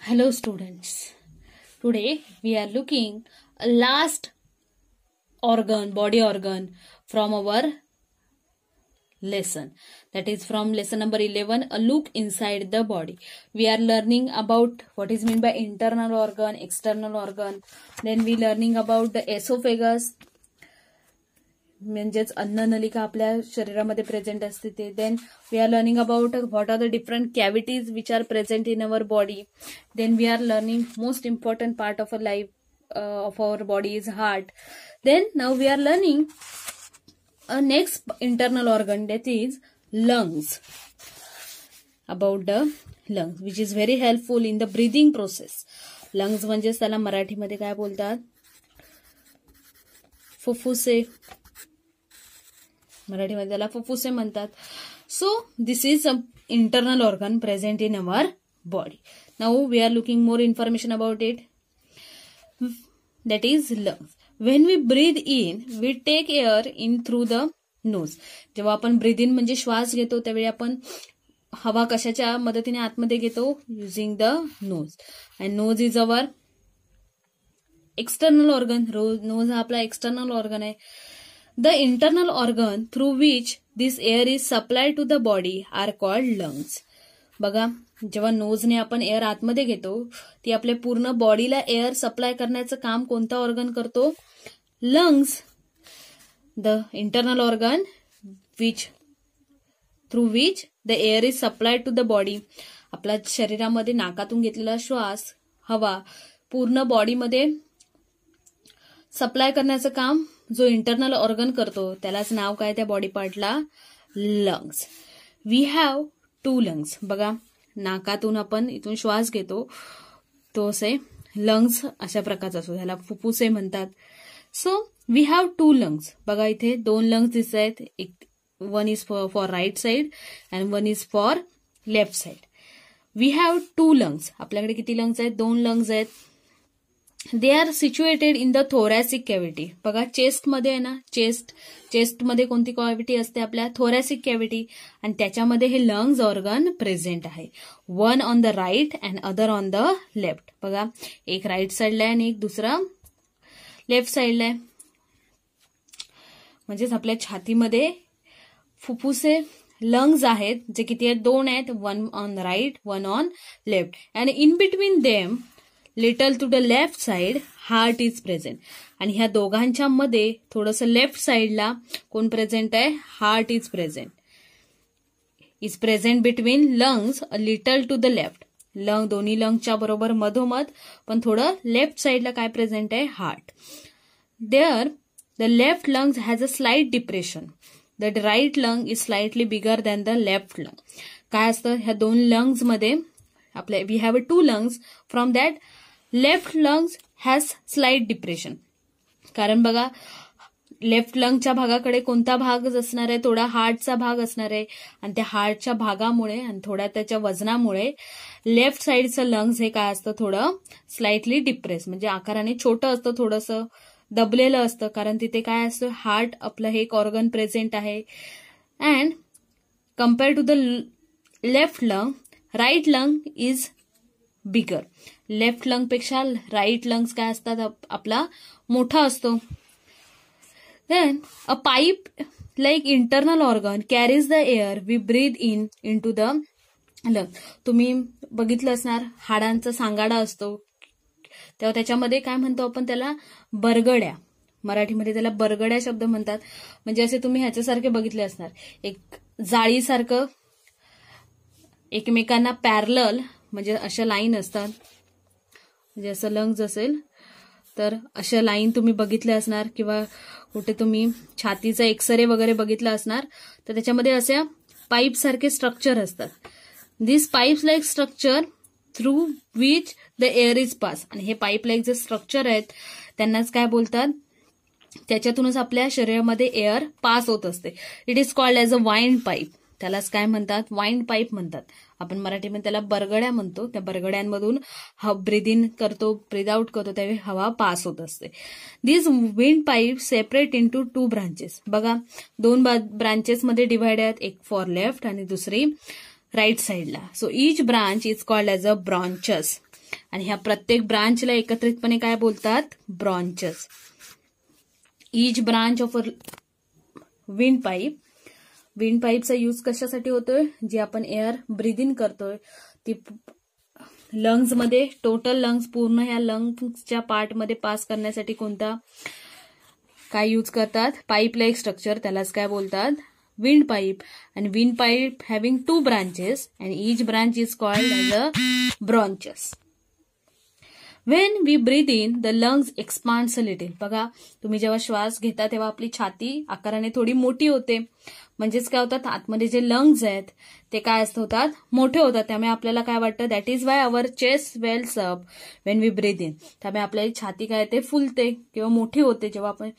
Hello students, today we are looking a last organ, body organ from our lesson. That is from lesson number 11, a look inside the body. We are learning about what is meant by internal organ, external organ. Then we learning about the esophagus, म्हणजेच अन्ननलिका आपल्या शरीरामध्ये present असते ते. Then we are learning about what are the different cavities which are present in our body. Then we are learning most important part of a life of our body is heart. Then now we are learning a next internal organ, that is lungs. About the lungs, which is very helpful in the breathing process. Lungs म्हणजे त्याला मराठीमध्ये काय बोलतात? फुफ्फुसे. मराठीमध्ये त्याला फुफ्फुसे म्हणतात. So this is a internal organ present in our body. Now we are looking more information about it. That is lungs. When we breathe in, we take air in through the nose. जेव्हा आपण breathe in म्हणजे श्वास घेतो त्यावेळी आपण हवा कशाच्या मदतीने आतमध्ये घेतो? Using the nose. And nose is our external organ. Nose हा आपला एक्सटर्नल ऑर्गन आहे. The internal organ through which this air is supply to the body are called lungs. बघा, जेव्हा नोजने आपण एअर आतमध्ये घेतो ती आपल्या पूर्ण बॉडीला एअर सप्लाय करण्याचं काम कोणता ऑर्गन करतो? Lungs. The internal organ through which the air is supply to the body. आपल्या शरीरामध्ये नाकातून घेतलेला श्वास, हवा पूर्ण बॉडीमध्ये सप्लाय करण्याचं काम जो इंटरनल ऑर्गन करतो त्यालाच नाव काय त्या बॉडी पार्टला? लंग्स. We have 2 lungs. बघा, नाकातून आपण इथून श्वास घेतो तो असे लंग्स अशा प्रकारचा असतो, ह्याला फुफ्फुसे म्हणतात. So we have 2 lungs. बघा, इथे 2 लंग्स दिसत आहेत. एक one is for right side and one is for left side. We have 2 lungs. आपल्याकडे किती लंग्स आहेत? 2 लंग्स आहेत. They are situated in the thoracic cavity. बघा, चेस्टमध्ये आहे ना, चेस्टमध्ये कोणती कॅव्हिटी असते? आपल्या थोरॅसिक कॅव्हिटी. आणि त्याच्यामध्ये हे लंग्स ऑर्गन प्रेझेंट आहे. One on the right and other on the left. बघा, एक राईट साईडला आहे आणि एक दुसरा लेफ्ट साईडला आहे. म्हणजेच आपल्या छातीमध्ये फुफ्फुसे लंग्स आहेत जे किती आहेत? 2 आहेत. One on right, one on left. And in between them little to the left side heart is present. आणि ह्या दोघांच्या मध्ये थोडंसं लेफ्ट साइडला कोण प्रेझेंट आहे? Heart is present. Is present between lungs a little to the left. दोन्ही लंग्सच्या बरोबर मधोमध पण थोडं लेफ्ट साइडला काय प्रेझेंट आहे? Heart. There the left lungs has a slight depression. The right lung is slightly bigger than the left lung. काय असतं ह्या 2 लंग्स मध्ये? आपल्या we have 2 lungs. From that left lungs has slight depression. कारण बघा, left लंगच्या भागाकडे कोणता भाग असणार आहे? थोडा हार्टचा भाग असणार आहे. आणि त्या हार्टच्या भागामुळे आणि थोड्या त्याच्या वजनामुळे लेफ्ट साइडचं लंग्स हे काय असतं? थोडं स्लाइटली डिप्रेस, म्हणजे आकाराने छोटं असतं, थोडंसं दबलेलं असतं. कारण तिथे काय असतं? हार्ट आपलं हे एक ऑर्गन प्रेझेंट आहे. And compare to the left lung, right lung is bigger. Left lung पेक्षा राईट लंग्स काय असतात? आपला मोठा असतो. Then a pipe like internal organ carries the air we breathe in to the lung. तुम्ही बघितलं असणार, हाडांचा सांगाडा असतो तेव्हा त्याच्यामध्ये काय म्हणतो आपण त्याला? बरगड्या. मराठीमध्ये त्याला बरगड्या शब्द म्हणतात. म्हणजे असे तुम्ही ह्याच्यासारखे बघितले असणार, एक जाळीसारखं एकमेकांना पॅरलल, म्हणजे अशा लाईन असतात. म्हणजे असं लंग्स असेल तर अशा लाईन तुम्ही बघितल्या असणार, किंवा कुठे तुम्ही छातीचा एक्सरे वगैरे बघितला असणार तर त्याच्यामध्ये अशा पाईप सारखे स्ट्रक्चर असतात. This pipes like structure through which the air is pass. आणि हे पाईप लाईक जे स्ट्रक्चर आहेत त्यांनाच काय बोलतात? त्याच्यातूनच आपल्या शरीरामध्ये एअर पास होत असते. It is called as a wind pipe. त्यालाच काय म्हणतात? वाइंड पाईप म्हणतात. आपण मराठीमध्ये त्याला बरगड्या म्हणतो. त्या बरगड्यांमधून ब्रीद इन करतो, ब्रीद आउट करतो, त्यावेळी हवा पास होत असते. This wind pipe separate into 2 branches. बघा, 2 ब्रांचेसमध्ये डिव्हाइड आहेत, एक फॉर लेफ्ट आणि दुसरी राईट साइडला. So each branch is called as a bronchus. आणि ह्या प्रत्येक ब्रांचला एकत्रितपणे काय बोलतात? Bronchi. Each branch of a wind pipe. Wind पाईपचा यूज कशासाठी होतोय? जे आपण एअर ब्रीद इन करतोय ती लंग्स मध्ये, टोटल लंग्स पूर्ण ह्या लंग्सच्या पार्टमध्ये पास करण्यासाठी कोणता काय यूज करतात? पाईपला एक स्ट्रक्चर, त्यालाच काय बोलतात? Wind pipe. आणि wind pipe having 2 branches and each branch is called as a bronchus. When we breathe in, the lungs expands a little. बघा, तुम्ही जेव्हा श्वास घेता तेव्हा आपली छाती आकाराने थोडी मोठी होते. म्हणजेच काय होतात? आतमध्ये जे लंग्स आहेत ते काय होतात? मोठे होतात. त्यामुळे आपल्याला काय वाटतं? That is why our chest wells up when we breathe in. त्यामुळे आपल्याला छाती काय ते फुलते किंवा मोठी होते जेव्हा आपण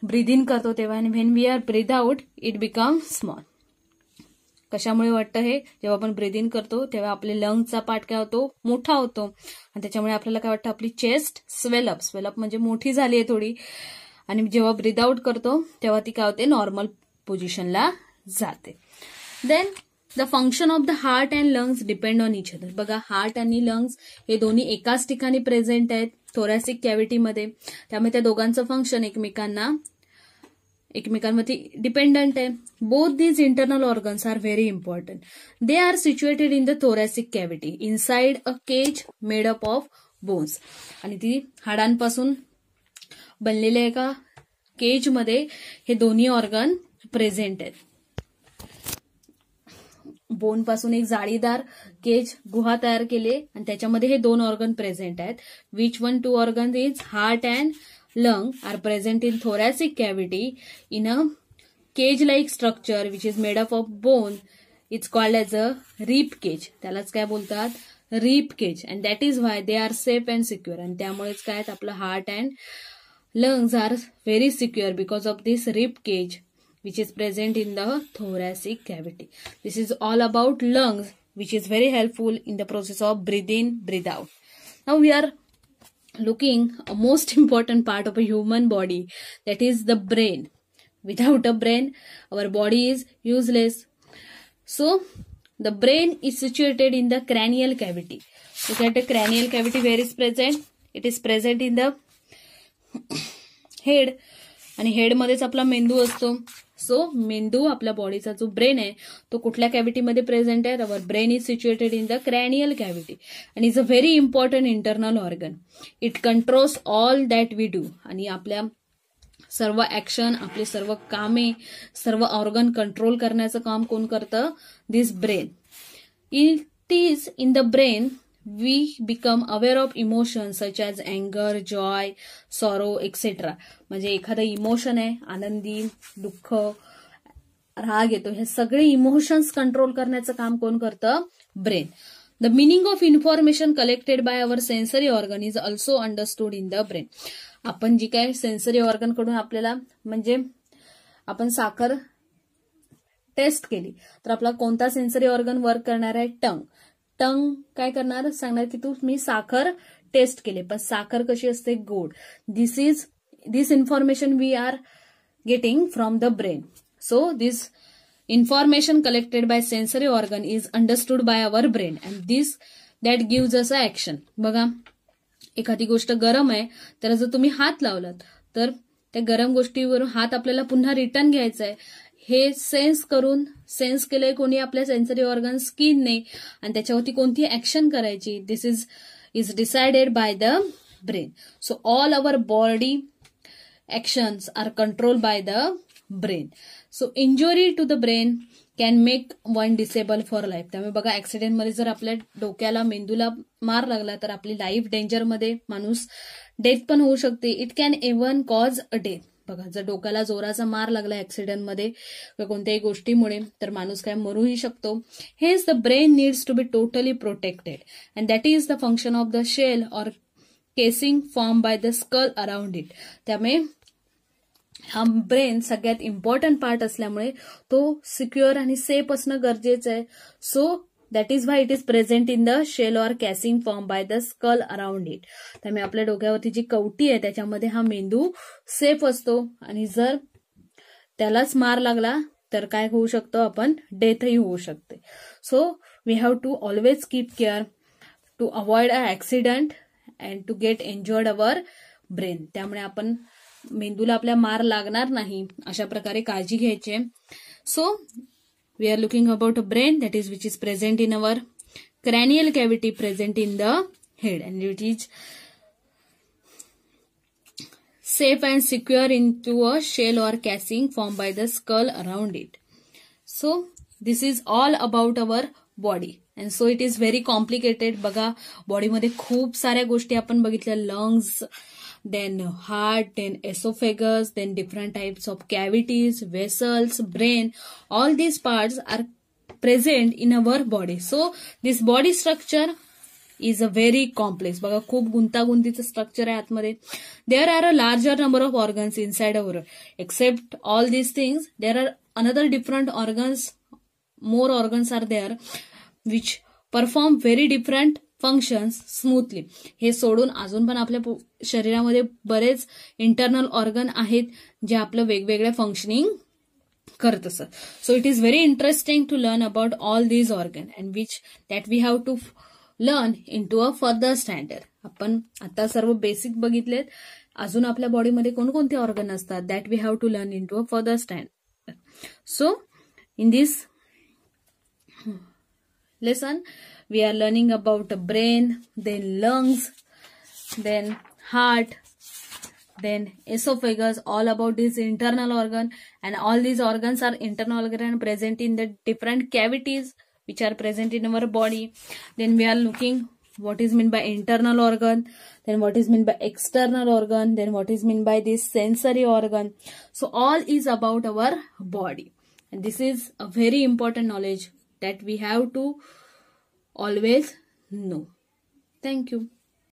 ब्रीद इन करतो तेव्हा. आणि when we are breathe out it become small. कशामुळे वाटतं हे? जेव्हा आपण ब्रीद इन करतो तेव्हा आपले लंग्सचा पार्ट काय होतो? मोठा होतो. आणि त्याच्यामुळे आपल्याला काय वाटतं? आपली चेस्ट स्वेलअप. स्वेलअप म्हणजे मोठी झाली आहे थोडी. आणि जेव्हा ब्रीद आउट करतो तेव्हा ती काय होते? नॉर्मल पोझिशनला जाते. Then the function of the heart and lungs depend on each other. बघा, हार्ट आणि लंग्स हे दोन्ही एकाच ठिकाणी प्रेझेंट आहेत, थोरॅसिक कॅव्हिटीमध्ये. त्यामुळे त्या दोघांचं फंक्शन एकमेकांमध्ये डिपेंडंट आहे. Both these internal organs are very important. They are situated in the thoracic cavity inside a cage made up of bones. आणि ती हाडांपासून बनलेल्या एका केजमध्ये हे दोन्ही ऑर्गन प्रेझेंट आहेत. बोन पासून एक जाळीदार केज गुहा तयार केले आणि त्याच्यामध्ये हे 2 ऑर्गन प्रेझेंट आहेत. Which 2 organ is heart and lung are present in thoracic cavity in a cage-like structure which is made up of bone. It's called as a rib cage. त्यालाच काय बोलतात? rib cage. And that is why they are safe and secure. आणि त्यामुळेच काय आपलं heart and lungs are very secure because of this rib cage which is present in the thoracic cavity. This is all about lungs, which is very helpful in the process of breathe in, breathe out. Now we are looking a most important part of a human body, that is the brain. Without a brain our body is useless. So the brain is situated in the cranial cavity. Look at the cranial cavity, where is present? It is present in the head. आणि head मध्येच आपला मेंदू असतो. So मेंदू आपल्या बॉडीचा जो brain आहे तो कुठल्या कॅव्हिटीमध्ये प्रेझेंट आहे? Our brain is situated in the cranial cavity and is a very important internal organ. It controls all that we do. आणि आपल्या सर्व ऍक्शन, आपले सर्व कामे, सर्व ऑर्गन कंट्रोल करण्याचं काम कोण करतं? This brain. It is in the brain we become aware of emotions such as anger, joy, sorrow, etc. म्हणजे एखादं इमोशन आहे, आनंदी, दुःख, राग येतो, हे सगळे इमोशन्स कंट्रोल करण्याचं काम कोण करतं? Brain. The meaning of information collected by our sensory organ is also understood in the brain. आपण जी काय सेन्सरी ऑर्गन कडून आपल्याला, म्हणजे आपण साखर टेस्ट केली तर आपला कोणता सेन्सरी ऑर्गन वर्क करणार आहे? टंग. टंग काय करणार? सांगणार की तू मी साखर टेस्ट केले, पण साखर कशी असते? गोड. This information we are getting from the brain. So this information collected by sensory organ is understood by our brain and this that gives us a action. बघा, एखादी गोष्ट गरम आहे तर जर तुम्ही हात लावलात तर त्या गरम गोष्टीवरून हात आपल्याला पुन्हा रिटर्न घ्यायचा आहे. हे सेन्स केलंय कोणी? आपल्या सेन्सरी ऑर्गन स्किनने. आणि त्याच्यावरती कोणती ऍक्शन करायची? This is decided by the brain. So all our body actions are controlled by the brain. So injury to the brain can make one disable for life. त्यामुळे बघा, ऍक्सिडेंटमध्ये जर आपल्या डोक्याला, मेंदूला मार लागला तर आपली लाईफ डेंजरमध्ये, माणूस डेथ पण होऊ शकते. It can even cause a death. बघा, जर डोक्याला जोराचा मार लागला ऍक्सिडेंटमध्ये किंवा कोणत्याही गोष्टीमुळे तर माणूस काय मरूही शकतो. हेच the brain needs to be totally protected and that is the function of the shell or casing form by the skull around it. त्यामुळे हा ब्रेन सगळ्यात इम्पॉर्टंट पार्ट असल्यामुळे तो सिक्युअर आणि सेफ असणं गरजेचं आहे. So that is why it is present in the shell or casing form by the skull around it. त्यामुळे आपल्या डोक्यावरती जी कवटी आहे त्याच्यामध्ये हा मेंदू सेफ असतो आणि जर त्यालाच मार लागला तर काय होऊ शकतो? आपण डेथही होऊ शकते. So we have to always keep care to avoid a accident and to get enjoyed our brain. त्यामुळे आपण मेंदूला आपल्या मार लागणार नाही अशा प्रकारे काळजी घ्यायची आहे. So we are looking about a brain that is which is present in our cranial cavity present in the head and it is safe and secure into a shell or casing formed by the skull around it. So this is all about our body and so it is very complicated. बघा body मध्ये खूप साऱ्या गोष्टी आपण बघितल्या, lungs, then heart, then esophagus, then different types of cavities, vessels, brain, all these parts are present in our body. So this body structure is a very complex. बघा खूप गुंतागुंतीचं स्ट्रक्चर आहे आतमध्ये. There are a larger number of organs inside our. Except all these things, there are another different organs, more organs are there which perform very different functions smoothly. हे सोडून अजून पण आपल्या शरीरामध्ये बरेच इंटरनल ऑर्गन आहेत जे आपलं वेगवेगळ्या फंक्शनिंग करत असत. So it is very interesting to learn about all these organ and which that we have to learn in to a further standard. आपण आता सर्व बेसिक बघितलेत. अजून आपल्या बॉडीमध्ये कोणकोणते ऑर्गन असतात that we have to learn in to a further standard. So in this lesson we are learning about the brain, then lungs, then heart, then esophagus, all about this internal organ, and all these organs are internal organ present in the different cavities which are present in our body. Then we are looking what is meant by internal organ, then what is meant by external organ, then what is meant by this sensory organ. So all is about our body and this is a very important knowledge that we have to always know. Thank you.